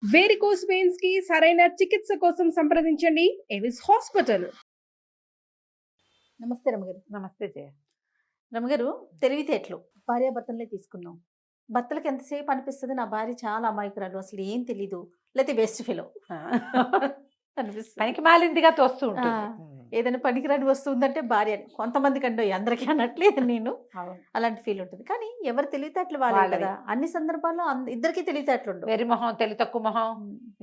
Varicose veins కి సరైన చికిత్స కోసం సంప్రదించండి ఎవిస్ హాస్పిటల్. నమస్తే రమగారు. నమస్తే జయ. రమగారు, తెలివితేటలు భార్యాభర్తలనే తీసుకున్నాం. భర్తలకు ఎంతసేపు అనిపిస్తుంది నా భార్య చాలా అమాయకురాలు, అసలు ఏం తెలీదు, లేకపోతే బెస్ట్ ఫెలో అనిపిస్తుంది. పనికి మాలిందిగా తోస్తూ ఆ, ఉంటుంది. ఏదైనా పనికిరాని వస్తుందంటే భార్య అని. కొంతమంది కంటే అందరికీ అనట్లేదు నేను, అవును. అలాంటి ఫీల్ ఉంటుంది. కానీ ఎవరు తెలివితేటలు వాళ్ళే వాళ్ళవి. కదా. అన్ని సందర్భాల్లో ఇద్దరికి తెలివితేటలు ఉండవు. వెర్రి మొహం, తెలి తక్కువ మొహం,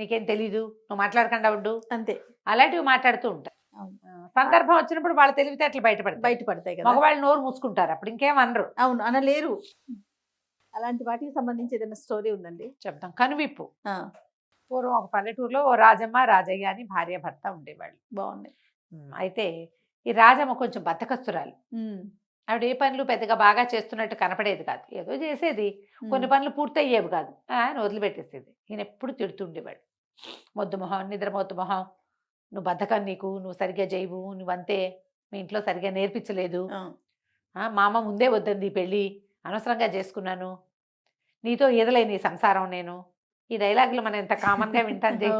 నీకేం తెలీదు, నువ్వు మాట్లాడకుండా ఉండు, అంతే. అలాంటివి మాట్లాడుతూ ఉంటారు. అవును. సందర్భం వచ్చినప్పుడు వాళ్ళ తెలివితేటలు బయటపడతాయి కదా. మగవాళ్ళు నోరు మూసుకుంటారు, అప్పుడు ఇంకేం అనరు. అవును, అనలేరు. అలాంటి వాటికి సంబంధించి ఏదైనా స్టోరీ ఉందండి? చెప్తాం. కనువిప్పు. ఆ, పూర్వం ఒక పల్లెటూరులో ఓ రాజమ్మ రాజయ్య అని భార్య భర్త ఉండేవాళ్ళు. బాగుంది. అయితే ఈ రాజమ్మ కొంచెం బద్ధకస్తురాలు. ఆవిడ ఏ పనులు పెద్దగా బాగా చేస్తున్నట్టు కనపడేది కాదు, ఏదో చేసేది, కొన్ని పనులు పూర్తయ్యేవి కాదు, అని వదిలిపెట్టేసేది. ఈయన ఎప్పుడు తిడుతుండేవాడు. మొద్దు మొహం, నిద్రమొద్దు మొహం, నువ్వు బద్ధకం, నీకు నువ్వు సరిగ్గా చేయవు, నువ్వంతే, మీ ఇంట్లో సరిగ్గా నేర్పించలేదు, మా అమ్మ ముందే వద్దంది ఈ పెళ్ళి, అనవసరంగా చేసుకున్నాను, నీతో ఈదలేని సంసారం నేను. ఈ డైలాగులు మనం ఎంత కామన్గా వింటాను జయ.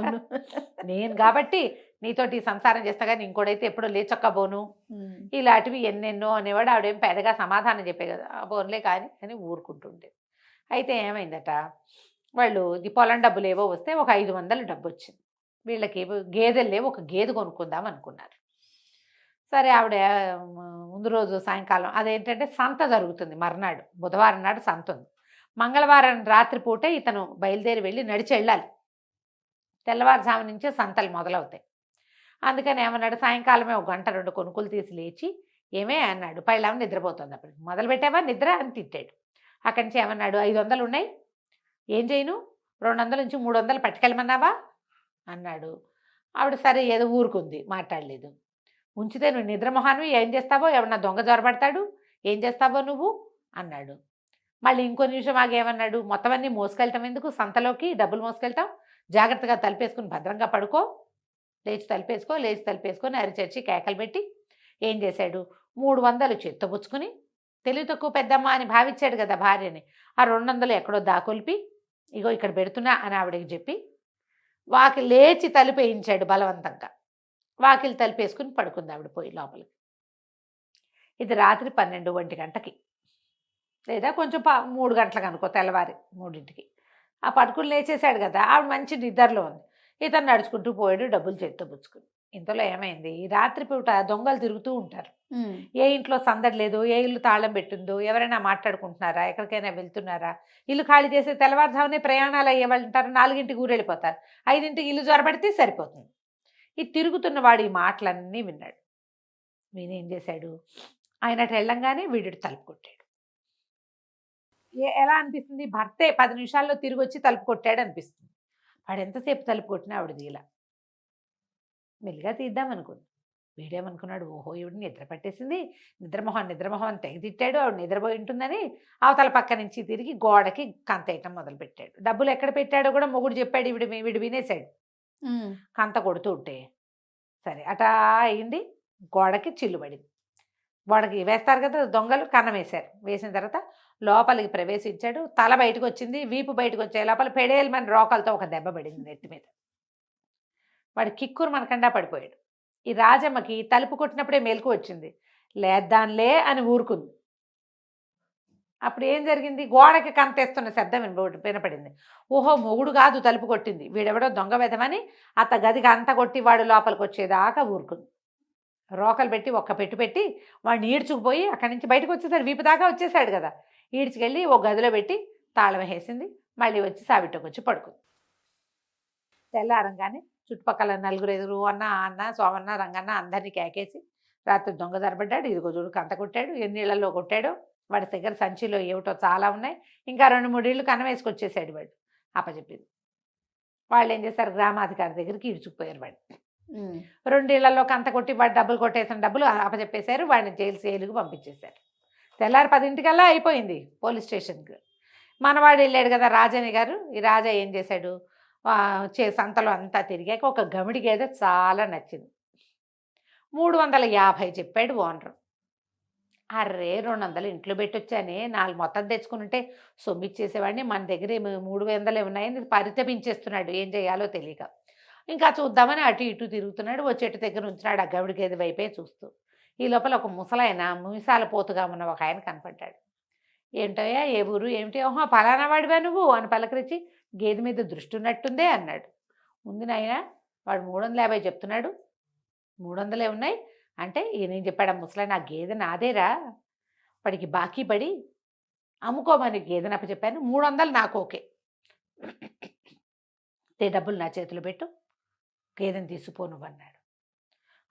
నేను కాబట్టి నీతోటి సంసారం చేస్తా కానీ ఇంకోటైతే ఎప్పుడో లేచొక్కబోను, ఇలాంటివి ఎన్నెన్నో అనేవాడు. ఆవిడేం పెద్దగా సమాధానం చెప్పే కదా, బోన్లే కానీ అని ఊరుకుంటుండే. అయితే ఏమైందట, వాళ్ళు ఈ పొలం డబ్బులు ఏవో వస్తే ఒక 500 డబ్బు వచ్చింది. వీళ్ళకి గేదెలు లేవు, ఒక గేదె కొనుక్కుందాం అనుకున్నారు. సరే ఆవిడ ముందు రోజు సాయంకాలం, అదేంటంటే సంత జరుగుతుంది మర్నాడు, బుధవారం నాడు సంత ఉంది. మంగళవారం రాత్రిపూటే ఇతను బయలుదేరి వెళ్ళి నడిచి వెళ్ళాలి, తెల్లవారుజాము నుంచే సంతలు మొదలవుతాయి. అందుకని ఏమన్నాడు, సాయంకాలమే 1 గంట 2 కొనుక్కులు తీసి లేచి, ఏమే అన్నాడు, పైలామ నిద్రపోతుంది. అప్పుడు మొదలు పెట్టావా నిద్ర అని తిట్టాడు. అక్కడి నుంచి ఏమన్నాడు, 500 ఉన్నాయి, ఏం చేయను, 200 నుంచి 300 పట్టుకెళ్ళమన్నావా అన్నాడు. ఆవిడ సరే ఏదో ఊరుకుంది, మాట్లాడలేదు. ఉంచితే నువ్వు నిద్రమొహాన్ని ఏం చేస్తావో, ఎవరన్నా దొంగ జొరబడతాడు, ఏం చేస్తావో నువ్వు అన్నాడు. మళ్ళీ ఇంకో నిమిషం ఆగేమన్నాడు, మొత్తం అన్నీ మోసుకెళ్తాం ఎందుకు, సంతలోకి డబ్బులు మోసుకెళ్తాం, జాగ్రత్తగా తలుపేసుకుని భద్రంగా పడుకో, లేచి తలుపేసుకొని అరిచర్చి కేకలు పెట్టి ఏం చేశాడు, 300 చేత్తబుచ్చుకుని, తెలివి తక్కువ పెద్దమ్మ అని భావించాడు కదా భార్యని, ఆ 200 ఎక్కడో దాకొల్పి, ఇగో ఇక్కడ పెడుతున్నా అని ఆవిడకి చెప్పి వాకిలి లేచి తలుపేయించాడు బలవంతంగా. వాకిలి తలుపేసుకుని పడుకుంది ఆవిడ పోయి లోపలికి. ఇది రాత్రి 12-1 గంటకి, లేదా కొంచెం 3 గంటలకు అనుకో, తెల్లవారి 3ంటికి. ఆ పడుకుని లేచేశాడు కదా, ఆవిడ మంచి నిద్రలో ఉంది. ఇతను నడుచుకుంటూ పోయాడు డబ్బులు చేత్తో పుచ్చుకుని. ఇంతలో ఏమైంది, రాత్రిపూట దొంగలు తిరుగుతూ ఉంటారు, ఏ ఇంట్లో సందడి లేదు, ఏ ఇల్లు తాళం పెట్టిందో, ఎవరైనా మాట్లాడుకుంటున్నారా, ఎక్కడికైనా వెళ్తున్నారా, ఇల్లు ఖాళీ చేసి తెల్లవారుజామునే ప్రయాణాలు అయ్యేవాళ్ళు ఉంటారు, 4ంటికి ఊరెళ్ళిపోతారు, 5ంటికి ఇల్లు జ్వరబడితే సరిపోతుంది. ఈ తిరుగుతున్నవాడు ఈ మాటలన్నీ విన్నాడు. వీనేం చేశాడు, ఆయన వెళ్ళంగానే వీడు తలుపు కొట్టాడు. ఎలా అనిపిస్తుంది, భర్తే 10 నిమిషాల్లో తిరిగి వచ్చి తలుపు కొట్టాడు అనిపిస్తుంది. వాడు ఎంతసేపు తలుపు కొట్టినా ఆవిడది ఇలా మెల్లిగా తీద్దామనుకుంది. వీడేమనుకున్నాడు, ఓహో ఈవిడ నిద్ర పట్టేసింది, నిద్రమొహం అని తెగ తిట్టాడు, ఆవిడ నిద్రపోయి ఉంటుందని అవతల పక్క నుంచి తిరిగి గోడకి కంతేయటం మొదలుపెట్టాడు. డబ్బులు ఎక్కడ పెట్టాడో కూడా మొగుడు చెప్పాడు, వీడు వినేశాడు. కంత కొడుతూ ఉంటే సరే అటా అయింది, గోడకి చిల్లు పడింది. గోడకి వేస్తారు కదా దొంగలు, కన్నం వేశారు. వేసిన తర్వాత లోపలికి ప్రవేశించాడు. తల బయటకు వచ్చింది, వీపు బయటకు వచ్చే లోపల పెడేలమని రోకలతో ఒక దెబ్బ పడింది నెత్తి మీద. వాడు కిక్కురు మనకండా పడిపోయాడు. ఈ రాజమ్మకి తలుపు కొట్టినప్పుడే మెలకు వచ్చింది, లేద్దాన్లే అని ఊరుకుంది. అప్పుడు ఏం జరిగింది, గోడకి కంతేస్తున్న శబ్దం వినపడింది. ఓహో మొగుడు కాదు తలుపు కొట్టింది, వీడెవడో దొంగ వెధమని అత్త గదికి అంత కొట్టి వాడు లోపలికి వచ్చేదాకా ఊరుకుంది. రోకలు పెట్టి ఒక్క పెట్టి వాడిని ఈడ్చుకుపోయి అక్కడి నుంచి బయటకు వచ్చేసాడు, వీపు దాకా వచ్చేసాడు కదా, ఈడ్చుకెళ్ళి ఒక గదిలో పెట్టి తాళం వేసింది. మళ్ళీ వచ్చి సావిట్లోకి వచ్చి పడుకుంది. తెల్లారంగానే చుట్టుపక్కల 4 అన్న సోమన్న రంగన్న అందరినీ కేకేసి, రాత్రి దొంగ జరబడ్డాడు, ఇదిగో చూడు కంత కొట్టాడు, ఎన్ని ఇళ్లలో కొట్టాడో, వాడి దగ్గర సంచిలో ఏమిటో చాలా ఉన్నాయి, ఇంకా 2-3 ఇళ్ళు కన్నం వేసుకొచ్చేసాడు వాడు అప్పచెప్పింది. వాళ్ళు ఏం చేశారు, గ్రామాధికారి దగ్గరికి ఈడ్చుకుపోయారు. వాడు 2 ఇళ్లలో కంత కొట్టి వాడు డబ్బులు కొట్టేసిన డబ్బులు అప్పచెప్పేశారు. వాడిని జైలుకి పంపించేశారు. తెల్లారి 10ంటికల్లా అయిపోయింది పోలీస్ స్టేషన్కి. మనవాడు వెళ్ళాడు కదా రాజని గారు. ఈ రాజా ఏం చేశాడు, సంతలో అంతా తిరిగాక ఒక గమిడి గేదె చాలా నచ్చింది, 350 చెప్పాడు ఓనరు. అర్రే 200 ఇంట్లో పెట్టొచ్చానే 4 మొత్తం తెచ్చుకుని ఉంటే సొమ్మిచ్చేసేవాడిని. మన దగ్గర 300 ఉన్నాయని పరితపించేస్తున్నాడు ఏం చేయాలో తెలియక. ఇంకా చూద్దామని అటు ఇటు తిరుగుతున్నాడు. ఓ చెట్టు దగ్గర ఉంచినాడు ఆ గవిడి గేదె వైపే చూస్తూ. ఈ లోపల ఒక ముసలాయన మీసాల పోతుగా ఉన్న ఒక ఆయన కనపడ్డాడు. ఏంటయ్యా ఏ ఊరు ఏమిటి? ఓహో పలానా వాడివా నువ్వు అని పలకరించి గేదె మీద దృష్టి ఉన్నట్టుందే అన్నాడు. ఉంది నాయన వాడు 350 చెప్తున్నాడు. 300 ఉన్నాయి అంటే ఈయనేం చెప్పాడు ఆ ముసలాయన, ఆ గేదె నాదేరా, వాడికి బాకీ పడి అమ్ముకోమని గేదెని అప్పచెప్పాను. 300 నాకు ఓకే, డబ్బులు నా చేతిలో పెట్టు, గేదెని తీసుకుపో నువ్వు అన్నాడు.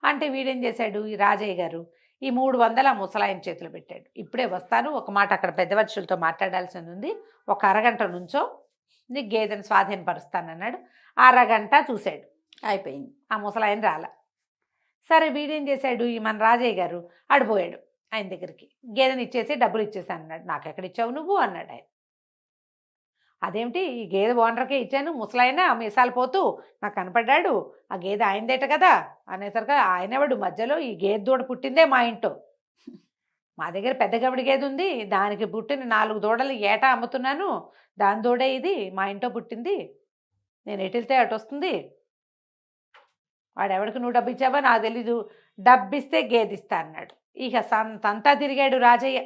అంటే వీడేం చేశాడు ఈ రాజయ్య గారు, ఈ 300 ఆ ముసలాయన చేతిలో పెట్టాడు. ఇప్పుడే వస్తాను, ఒక మాట అక్కడ పెద్ద మనుషులతో మాట్లాడాల్సింది ఉంది, ఒక అరగంట నుంచో నీకు గేదెని స్వాధీనపరుస్తానన్నాడు. అరగంట చూశాడు, అయిపోయింది. ఆ ముసలాయన రాల. సరే వీడేం చేశాడు ఈ మన రాజయ్య గారు ఆడిపోయాడు ఆయన దగ్గరికి, గేదెని ఇచ్చేసి డబ్బులు ఇచ్చేసాను అన్నాడు. నాకు ఎక్కడ ఇచ్చావు నువ్వు అన్నాడు ఆయన. అదేమిటి ఈ గేదె ఓనర్కే ఇచ్చాను, ముసలాయన మీసాలు పోతూ నాకు కనపడ్డాడు, ఆ గేదె ఆయనదేట కదా అనేసరికి ఆయనవాడు మధ్యలో ఈ గేదె దూడ పుట్టిందే మా ఇంట్లో, మా దగ్గర పెద్ద గవిడి గేదె ఉంది, దానికి పుట్టిన 4 దూడలు ఏటా అమ్ముతున్నాను, దాని దూడే ఇది మా ఇంట్లో పుట్టింది, నేను ఎటు వెళ్తే అటు వస్తుంది, వాడెవడికి నువ్వు డబ్బు ఇచ్చావా నాకు తెలీదు, డబ్బిస్తే గేదిస్తా అన్నాడు. ఇక సంతంతా తిరిగాడు రాజయ్య.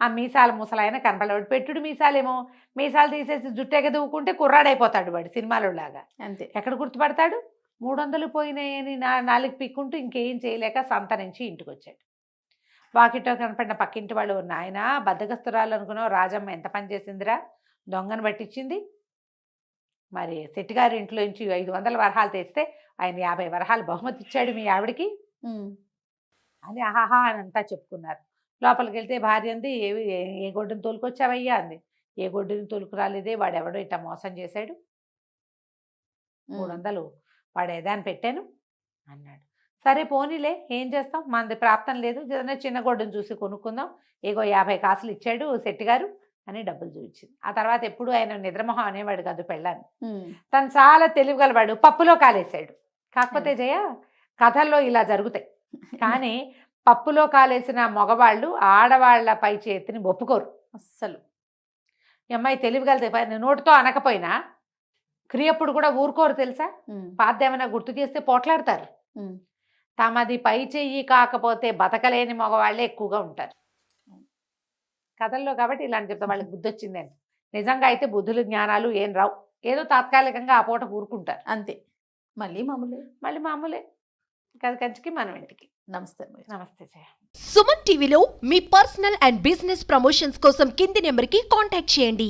ఆ మీసాల ముసలాయన కనపడవాడు, పెట్టుడు మీసాలేమో, మీసాలు తీసేసి జుట్టెగ దూకుంటే కుర్రాడైపోతాడు వాడు సినిమాలో లాగా. అంతే. ఎక్కడ గుర్తుపడతాడు? 300 పోయినాయని నాలుగు పిక్కుంటూ ఇంకేం చేయలేక సంత నుంచి ఇంటికి వచ్చాడు. వాకిట్లో కనపడిన పక్కింటి వాళ్ళు, నాయన బద్దగస్తురాలు అనుకున్నావు, రాజమ్మ ఎంత పని చేసిందిరా, దొంగను పట్టించింది, మరి శెట్టిగారి ఇంట్లో నుంచి 500 వరహాలు తెస్తే ఆయన 50 వరహాలు బహుమతి ఇచ్చాడు మీ ఆవిడికి అని ఆహాహా అని అంతా చెప్పుకున్నారు. లోపలికి వెళ్తే భార్య అంది, ఏ గొడ్డుని తోలుకొచ్చావయ్యా అంది. ఏ గొడ్డుని తోలుకు రాలేదే, వాడెవడో ఇట్లా మోసం చేశాడు, 300 వాడు ఏదాన్ని పెట్టాను అన్నాడు. సరే పోనీలే ఏం చేస్తాం, మనది ప్రాప్తం లేదు, ఏదైనా చిన్న గొడ్డును చూసి కొనుక్కుందాం, ఏగో 50 కాసులు ఇచ్చాడు శెట్టిగారు అని డబ్బులు చూపించింది. ఆ తర్వాత ఎప్పుడు ఆయన నిద్రమొహం అనేవాడు కాదు పెళ్ళాన్ని, తను చాలా తెలివిగలవాడు, పప్పులో కాలేశాడు. కాకపోతే జయ కథల్లో ఇలా జరుగుతాయి, కానీ పప్పులో కాలేసిన మగవాళ్ళు ఆడవాళ్ల పై చేతిని ఒప్పుకోరు అస్సలు. ఈ అమ్మాయి తెలివిగలది, నోటితో అనకపోయినా క్రియప్పుడు కూడా ఊరుకోరు తెలుసా, పాదేమైనా గుర్తు చేస్తే పోట్లాడతారు. తమది పై చెయ్యి కాకపోతే బతకలేని మగవాళ్లే ఎక్కువగా ఉంటారు కథల్లో. కాబట్టి ఇలాంటి చెప్తా వాళ్ళకి బుద్ధి వచ్చిందని. నిజంగా అయితే బుద్ధులు జ్ఞానాలు ఏం రావు, ఏదో తాత్కాలికంగా ఆ పూట ఊరుకుంటారు అంతే. మళ్ళీ మామూలే కంచికి మనం ఇంటికి. నమస్తే. నమస్తే జయ. సుమన్ టీవీలో మీ పర్సనల్ అండ్ బిజినెస్ ప్రమోషన్స్ కోసం కింది నెంబర్కి కాంటాక్ట్ చేయండి.